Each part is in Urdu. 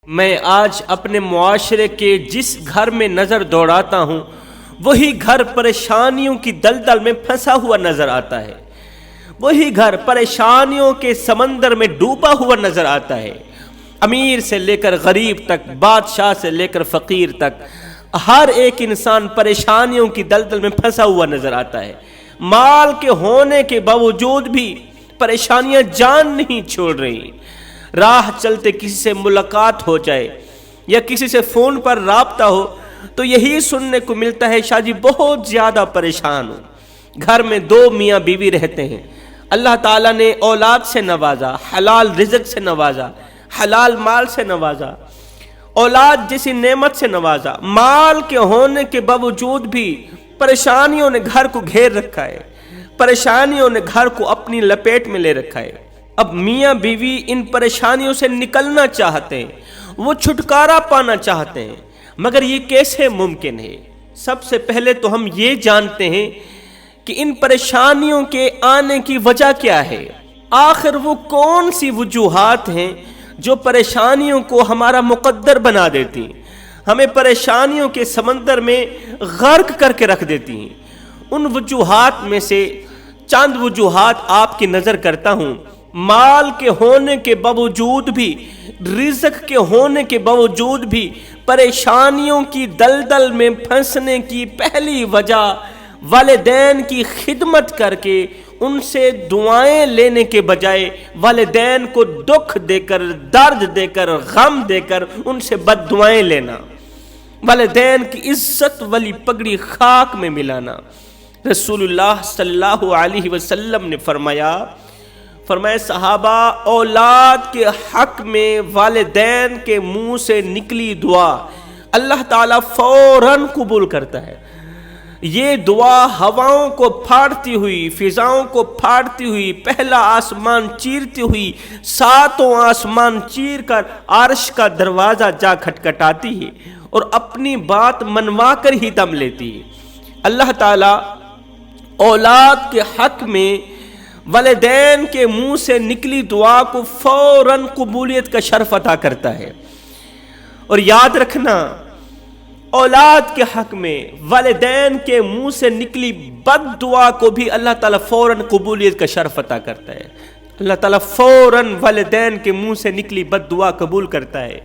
میں آج اپنے معاشرے کے جس گھر میں نظر دوڑاتا ہوں وہی گھر پریشانیوں کی دلدل میں پھنسا ہوا نظر آتا ہے، وہی گھر پریشانیوں کے سمندر میں ڈوبا ہوا نظر آتا ہے۔ امیر سے لے کر غریب تک، بادشاہ سے لے کر فقیر تک، ہر ایک انسان پریشانیوں کی دلدل میں پھنسا ہوا نظر آتا ہے۔ مال کے ہونے کے باوجود بھی پریشانیاں جان نہیں چھوڑ رہی۔ راہ چلتے کسی سے ملاقات ہو جائے یا کسی سے فون پر رابطہ ہو تو یہی سننے کو ملتا ہے، شاہ جی بہت زیادہ پریشان ہوں۔ گھر میں 2 میاں بیوی رہتے ہیں، اللہ تعالیٰ نے اولاد سے نوازا، حلال رزق سے نوازا، حلال مال سے نوازا، اولاد جیسی نعمت سے نوازا، مال کے ہونے کے باوجود بھی پریشانیوں نے گھر کو گھیر رکھا ہے، پریشانیوں نے گھر کو اپنی لپیٹ میں لے رکھا ہے۔ اب میاں بیوی ان پریشانیوں سے نکلنا چاہتے ہیں، وہ چھٹکارا پانا چاہتے ہیں، مگر یہ کیسے ممکن ہے؟ سب سے پہلے تو ہم یہ جانتے ہیں کہ ان پریشانیوں کے آنے کی وجہ کیا ہے۔ آخر وہ کون سی وجوہات ہیں جو پریشانیوں کو ہمارا مقدر بنا دیتی ہیں، ہمیں پریشانیوں کے سمندر میں غرق کر کے رکھ دیتی ہیں۔ ان وجوہات میں سے چند وجوہات آپ کی نظر کرتا ہوں۔ مال کے ہونے کے باوجود بھی، رزق کے ہونے کے باوجود بھی پریشانیوں کی دلدل میں پھنسنے کی پہلی وجہ والدین کی خدمت کر کے ان سے دعائیں لینے کے بجائے والدین کو دکھ دے کر، درد دے کر، غم دے کر ان سے بد دعائیں لینا، والدین کی عزت والی پگڑی خاک میں ملانا۔ رسول اللہ صلی اللہ علیہ وسلم نے فرمایا صحابہ، اولاد کے حق میں والدین کے منہ سے نکلی دعا اللہ تعالیٰ فوراً قبول کرتا ہے۔ یہ دعا ہواؤں کو پھاڑتی ہوئی، فضاؤں کو پھاڑتی ہوئی، پہلا آسمان چیرتی ہوئی، 7 آسمان چیر کر عرش کا دروازہ جا کھٹکھٹاتی ہے اور اپنی بات منوا کر ہی دم لیتی ہے۔ اللہ تعالیٰ اولاد کے حق میں والدین کے منہ سے نکلی دعا کو فوراً قبولیت کا شرف عطا کرتا ہے۔ اور یاد رکھنا، اولاد کے حق میں والدین کے منہ سے نکلی بد دعا کو بھی اللہ تعالیٰ فوراً قبولیت کا شرف عطا کرتا ہے۔ اللہ تعالیٰ فوراً والدین کے منہ سے نکلی بد دعا قبول کرتا ہے۔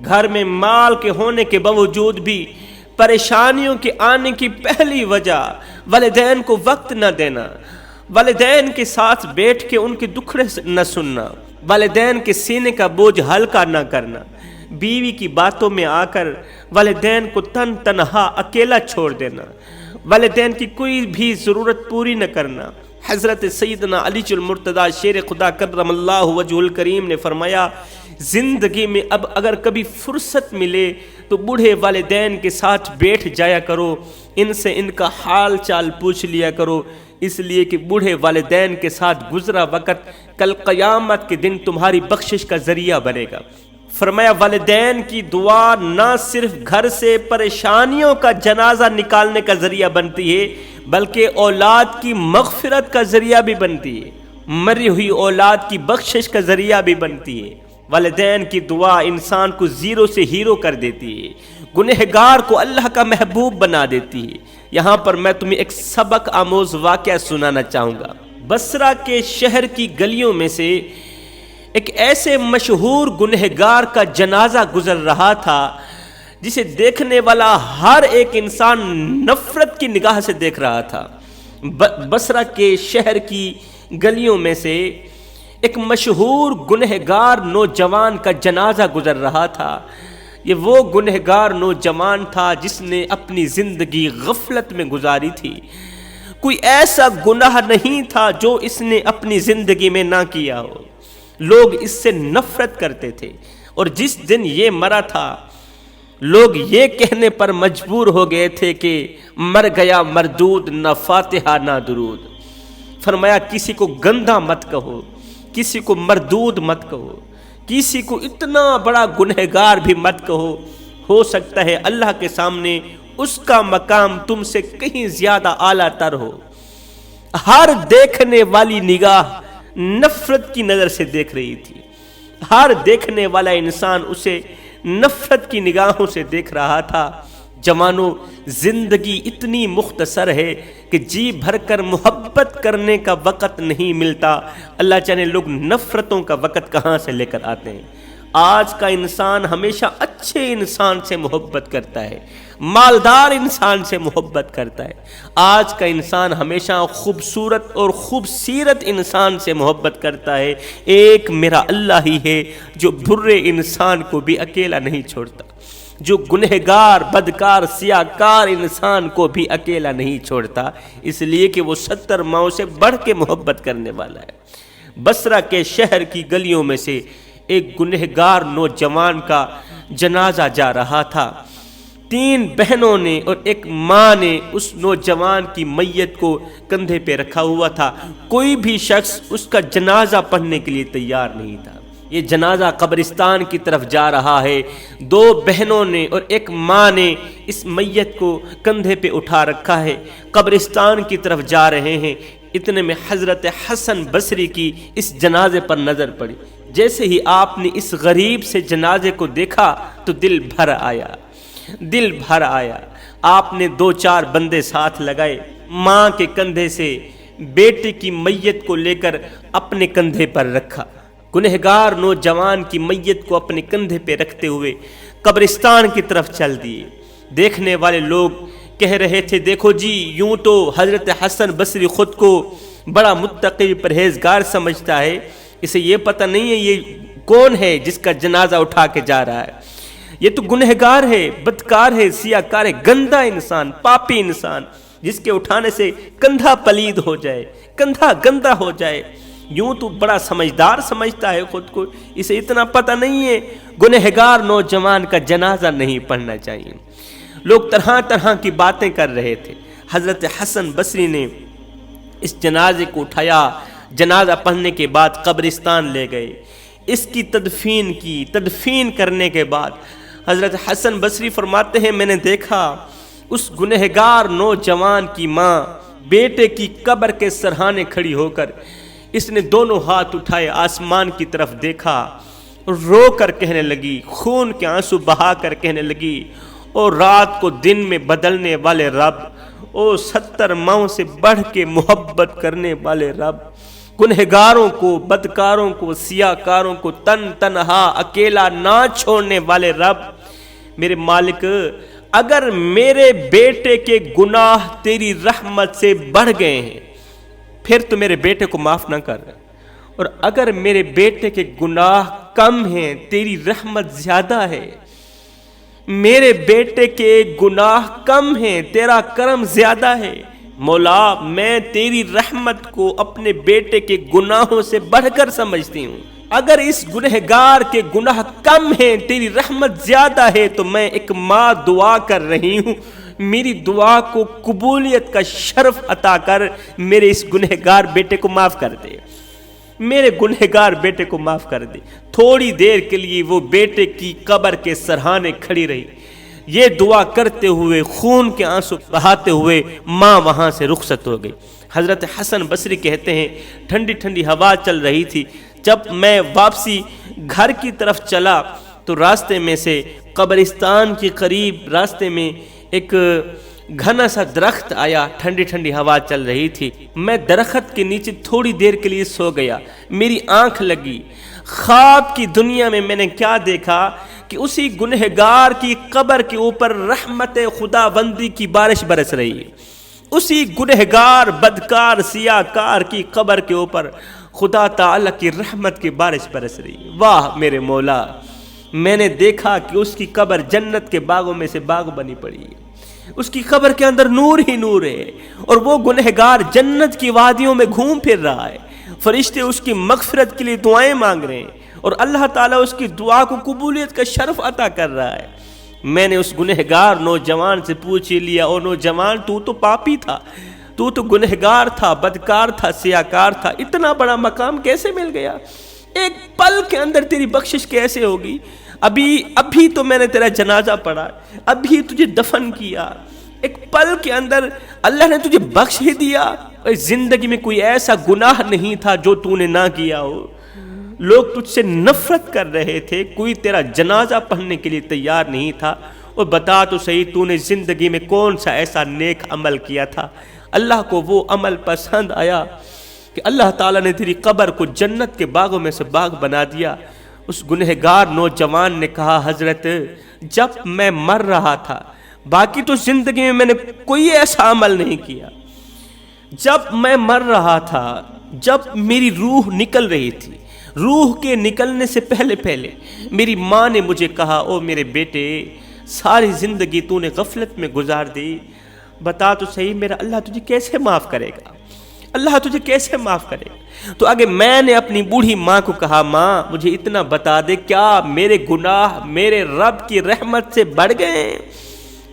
گھر میں مال کے ہونے کے باوجود بھی پریشانیوں کے آنے کی پہلی وجہ والدین کو وقت نہ دینا، والدین کے ساتھ بیٹھ کے ان کے دکھڑے نہ سننا، والدین کے سینے کا بوجھ ہلکا نہ کرنا، بیوی کی باتوں میں آ کر والدین کو تنہا اکیلا چھوڑ دینا، والدین کی کوئی بھی ضرورت پوری نہ کرنا۔ حضرت سیدنا علی المرتضیٰ شیر خدا کرم اللہ وجہ الکریم نے فرمایا، زندگی میں اب اگر کبھی فرصت ملے تو بوڑھے والدین کے ساتھ بیٹھ جایا کرو، ان سے ان کا حال چال پوچھ لیا کرو، اس لیے کہ بوڑھے والدین کے ساتھ گزرا وقت کل قیامت کے دن تمہاری بخشش کا ذریعہ بنے گا۔ فرمایا والدین کی دعا نہ صرف گھر سے پریشانیوں کا جنازہ نکالنے کا ذریعہ بنتی ہے بلکہ اولاد کی مغفرت کا ذریعہ بھی بنتی ہے، مری ہوئی اولاد کی بخشش کا ذریعہ بھی بنتی ہے۔ والدین کی دعا انسان کو زیرو سے ہیرو کر دیتی ہے، گنہگار کو اللہ کا محبوب بنا دیتی ہے۔ یہاں پر میں تمہیں ایک سبق آموز واقعہ سنانا چاہوں گا۔ بصرہ کے شہر کی گلیوں میں سے ایک ایسے مشہور گنہگار کا جنازہ گزر رہا تھا جسے دیکھنے والا ہر ایک انسان نفرت کی نگاہ سے دیکھ رہا تھا۔ بصرہ کے شہر کی گلیوں میں سے ایک مشہور گنہگار نوجوان کا جنازہ گزر رہا تھا۔ یہ وہ گنہگار نوجوان تھا جس نے اپنی زندگی غفلت میں گزاری تھی۔ کوئی ایسا گناہ نہیں تھا جو اس نے اپنی زندگی میں نہ کیا ہو۔ لوگ اس سے نفرت کرتے تھے، اور جس دن یہ مرا تھا لوگ یہ کہنے پر مجبور ہو گئے تھے کہ مر گیا مردود، نہ فاتحہ نہ درود۔ فرمایا کسی کو گندا مت کہو، کسی کو مردود مت کہو، کسی کو اتنا بڑا گنہگار بھی مت کہو، ہو سکتا ہے اللہ کے سامنے اس کا مقام تم سے کہیں زیادہ اعلیٰ تر ہو۔ ہر دیکھنے والی نگاہ نفرت کی نظر سے دیکھ رہی تھی، ہر دیکھنے والا انسان اسے نفرت کی نگاہوں سے دیکھ رہا تھا۔ جوانوں، زندگی اتنی مختصر ہے کہ جی بھر کر محبت کرنے کا وقت نہیں ملتا، اللہ جانے لوگ نفرتوں کا وقت کہاں سے لے کر آتے ہیں۔ آج کا انسان ہمیشہ اچھے انسان سے محبت کرتا ہے، مالدار انسان سے محبت کرتا ہے۔ آج کا انسان ہمیشہ خوبصورت اور خوبصیرت انسان سے محبت کرتا ہے۔ ایک میرا اللہ ہی ہے جو برے انسان کو بھی اکیلا نہیں چھوڑتا، جو گنہگار، بدکار، سیاہکار انسان کو بھی اکیلا نہیں چھوڑتا، اس لیے کہ وہ 70 ماؤں سے بڑھ کے محبت کرنے والا ہے۔ بصرہ کے شہر کی گلیوں میں سے ایک گنہگار نوجوان کا جنازہ جا رہا تھا۔ 3 بہنوں نے اور ایک ماں نے اس نوجوان کی میت کو کندھے پہ رکھا ہوا تھا۔ کوئی بھی شخص اس کا جنازہ پڑھنے کے لیے تیار نہیں تھا۔ یہ جنازہ قبرستان کی طرف جا رہا ہے، 2 بہنوں نے اور ایک ماں نے اس میت کو کندھے پہ اٹھا رکھا ہے، قبرستان کی طرف جا رہے ہیں۔ اتنے میں حضرت حسن بصری کی اس جنازے پر نظر پڑی۔ جیسے ہی آپ نے اس غریب سے جنازے کو دیکھا تو دل بھر آیا۔ آپ نے 2-4 بندے ساتھ لگائے، ماں کے کندھے سے بیٹے کی میت کو لے کر اپنے کندھے پر رکھا۔ گنہگار نوجوان کی میت کو اپنے کندھے پہ رکھتے ہوئے قبرستان کی طرف چل دیے۔ دیکھنے والے لوگ کہہ رہے تھے، دیکھو جی، یوں تو حضرت حسن بصری خود کو بڑا متقی پرہیزگار سمجھتا ہے، اسے یہ پتہ نہیں ہے یہ کون ہے جس کا جنازہ اٹھا کے جا رہا ہے۔ یہ تو گنہگار ہے، بدکار ہے، سیاہکار ہے، گندا انسان، پاپی انسان، جس کے اٹھانے سے کندھا پلید ہو جائے، کندھا گندا ہو جائے۔ یوں تو بڑا سمجھدار سمجھتا ہے خود کو، اسے اتنا پتہ نہیں ہے گنہگار نوجوان کا جنازہ نہیں پڑھنا چاہیے۔ لوگ طرح طرح کی باتیں کر رہے تھے۔ حضرت حسن بصری نے اس جنازے کو اٹھایا، جنازہ پڑھنے کے بعد قبرستان لے گئے، اس کی تدفین کرنے کے بعد حضرت حسن بصری فرماتے ہیں، میں نے دیکھا اس گنہگار نوجوان کی ماں بیٹے کی قبر کے سرہانے کھڑی ہو کر اس نے دونوں ہاتھ اٹھائے، آسمان کی طرف دیکھا، رو کر کہنے لگی، خون کے آنسو بہا کر کہنے لگی، اور رات کو دن میں بدلنے والے رب، او 70 ماؤں سے بڑھ کے محبت کرنے والے رب، گنہگاروں کو، بدکاروں کو، سیاہکاروں کو تنہا اکیلا نہ چھوڑنے والے رب، میرے مالک، اگر میرے بیٹے کے گناہ تیری رحمت سے بڑھ گئے ہیں پھر تو میرے بیٹے کو معاف نہ کر، اور اگر میرے بیٹے کے گناہ کم ہیں تیری رحمت زیادہ ہے، میرے بیٹے کے گناہ کم ہیں تیرا کرم زیادہ ہے، مولا میں تیری رحمت کو اپنے بیٹے کے گناہوں سے بڑھ کر سمجھتی ہوں، اگر اس گنہگار کے گناہ کم ہیں تیری رحمت زیادہ ہے، تو میں ایک ماں دعا کر رہی ہوں، میری دعا کو قبولیت کا شرف عطا کر میرے اس گنہگار بیٹے کو معاف کر دے، میرے گنہگار بیٹے کو معاف کر دے۔ تھوڑی دیر کے لیے وہ بیٹے کی قبر کے سرہانے کھڑی رہی، یہ دعا کرتے ہوئے، خون کے آنسو بہاتے ہوئے ماں وہاں سے رخصت ہو گئی۔ حضرت حسن بصری کہتے ہیں، ٹھنڈی ٹھنڈی ہوا چل رہی تھی، جب میں واپسی گھر کی طرف چلا تو راستے میں سے قبرستان کے قریب راستے میں ایک گھنا سا درخت آیا، ٹھنڈی ٹھنڈی ہوا چل رہی تھی، میں درخت کے نیچے تھوڑی دیر کے لیے سو گیا، میری آنکھ لگی، خواب کی دنیا میں نے کیا دیکھا کہ اسی گنہگار کی قبر کے اوپر رحمت خداوندی کی بارش برس رہی ہے، اسی گنہگار، بدکار، سیاہکار کی قبر کے اوپر خدا تعالی کی رحمت کی بارش برس رہی ہے۔ واہ میرے مولا، میں نے دیکھا کہ اس کی قبر جنت کے باغوں میں سے باغ بنی پڑی ہے، اس کی قبر کے اندر نور ہی نور ہے، اور وہ گنہگار جنت کی وادیوں میں گھوم پھر رہا ہے، فرشتے اس کی مغفرت کے لیے دعائیں مانگ رہے ہیں، اور اللہ تعالیٰ اس کی دعا کو قبولیت کا شرف عطا کر رہا ہے۔ میں نے اس گنہگار نوجوان سے پوچھ لیا، او نوجوان، تو تو پاپی تھا، تو تو گنہگار تھا، بدکار تھا، سیاہکار تھا، اتنا بڑا مقام کیسے مل گیا؟ ایک پل کے اندر تیری بخشش کیسے ہوگی؟ ابھی تو میں نے تیرا جنازہ پڑھا، ابھی تجھے دفن کیا، ایک پل کے اندر اللہ نے تجھے بخش ہی دیا۔ زندگی میں کوئی ایسا گناہ نہیں تھا جو تو نے نہ کیا ہو، لوگ تجھ سے نفرت کر رہے تھے، کوئی تیرا جنازہ پڑھنے کے لیے تیار نہیں تھا، اور بتا تو صحیح تو نے زندگی میں کون سا ایسا نیک عمل کیا تھا اللہ کو وہ عمل پسند آیا کہ اللہ تعالیٰ نے تیری قبر کو جنت کے باغوں میں سے باغ بنا دیا۔ اس گنہگار نوجوان نے کہا حضرت جب میں مر رہا تھا، باقی تو زندگی میں میں نے کوئی ایسا عمل نہیں کیا، جب میں مر رہا تھا، جب میری روح نکل رہی تھی، روح کے نکلنے سے پہلے میری ماں نے مجھے کہا او میرے بیٹے ساری زندگی تو نے غفلت میں گزار دی، بتا تو صحیح میرا اللہ تجھے کیسے معاف کرے گا، اللہ تجھے کیسے معاف کرے گا؟ تو آگے میں نے اپنی بوڑھی ماں کو کہا ماں مجھے اتنا بتا دے کیا میرے گناہ میرے رب کی رحمت سے بڑھ گئے؟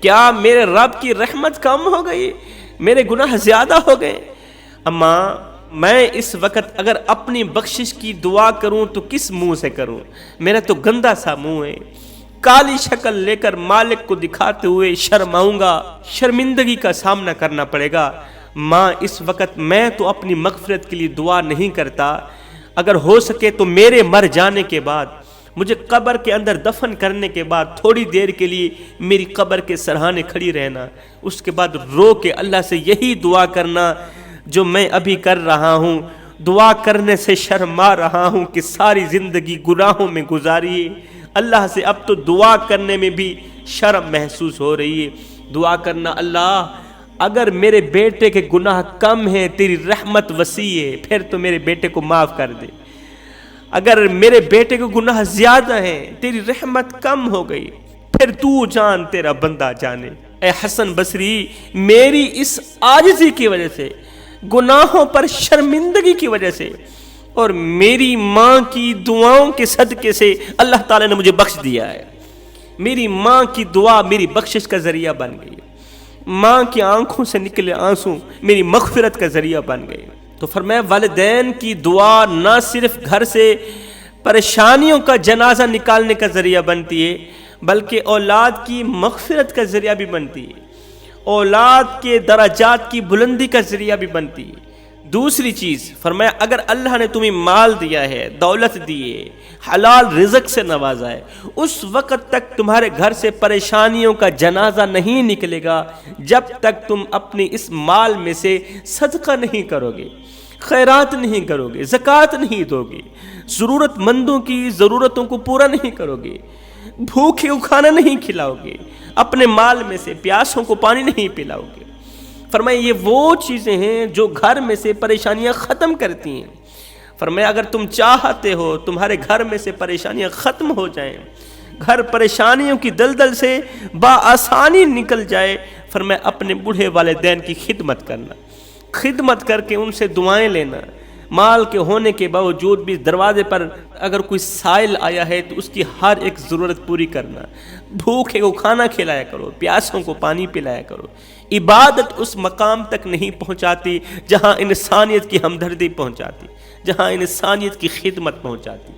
کیا میرے رب کی رحمت کم ہو گئی؟ میرے گناہ زیادہ ہو گئے؟ اماں میں اس وقت اگر اپنی بخشش کی دعا کروں تو کس منہ سے کروں؟ میرا تو گندا سا منہ ہے، کالی شکل لے کر مالک کو دکھاتے ہوئے شرماؤں گا، شرمندگی کا سامنا کرنا پڑے گا۔ ماں اس وقت میں تو اپنی مغفرت کے لیے دعا نہیں کرتا، اگر ہو سکے تو میرے مر جانے کے بعد مجھے قبر کے اندر دفن کرنے کے بعد تھوڑی دیر کے لیے میری قبر کے سرحانے کھڑی رہنا، اس کے بعد رو کے اللہ سے یہی دعا کرنا جو میں ابھی کر رہا ہوں، دعا کرنے سے شرما رہا ہوں کہ ساری زندگی گناہوں میں گزاری ہے، اللہ سے اب تو دعا کرنے میں بھی شرم محسوس ہو رہی ہے۔ دعا کرنا اللہ اگر میرے بیٹے کے گناہ کم ہیں، تیری رحمت وسیع ہے، پھر تو میرے بیٹے کو معاف کر دے، اگر میرے بیٹے کے گناہ زیادہ ہیں، تیری رحمت کم ہو گئی، پھر تو جان تیرا بندہ جانے۔ اے حسن بصری میری اس عاجزی کی وجہ سے، گناہوں پر شرمندگی کی وجہ سے اور میری ماں کی دعاؤں کے صدقے سے اللہ تعالیٰ نے مجھے بخش دیا ہے، میری ماں کی دعا میری بخشش کا ذریعہ بن گئی، ماں کی آنکھوں سے نکلے آنسو میری مغفرت کا ذریعہ بن گئے۔ تو فرمایا والدین کی دعا نہ صرف گھر سے پریشانیوں کا جنازہ نکالنے کا ذریعہ بنتی ہے بلکہ اولاد کی مغفرت کا ذریعہ بھی بنتی ہے، اولاد کے درجات کی بلندی کا ذریعہ بھی بنتی ہے۔ دوسری چیز فرمایا اگر اللہ نے تمہیں مال دیا ہے، دولت دی ہے، حلال رزق سے نوازا ہے، اس وقت تک تمہارے گھر سے پریشانیوں کا جنازہ نہیں نکلے گا جب تک تم اپنی اس مال میں سے صدقہ نہیں کرو گے، خیرات نہیں کرو گے، زکوٰۃ نہیں دو گے، ضرورت مندوں کی ضرورتوں کو پورا نہیں کرو گے، بھوکے کو کھانا نہیں کھلاؤ گے، اپنے مال میں سے پیاسوں کو پانی نہیں پلاؤ گے۔ فرمایا یہ وہ چیزیں ہیں جو گھر میں سے پریشانیاں ختم کرتی ہیں۔ فرمایا اگر تم چاہتے ہو تمہارے گھر میں سے پریشانیاں ختم ہو جائیں، گھر پریشانیوں کی دلدل سے بآسانی نکل جائے، فرمایا اپنے بوڑھے والدین کی خدمت کرنا، خدمت کر کے ان سے دعائیں لینا، مال کے ہونے کے باوجود بھی دروازے پر اگر کوئی سائل آیا ہے تو اس کی ہر ایک ضرورت پوری کرنا، بھوکے کو کھانا کھلایا کرو، پیاسوں کو پانی پلایا کرو۔ عبادت اس مقام تک نہیں پہنچاتی جہاں انسانیت کی ہمدردی پہنچاتی، جہاں انسانیت کی خدمت پہنچاتی۔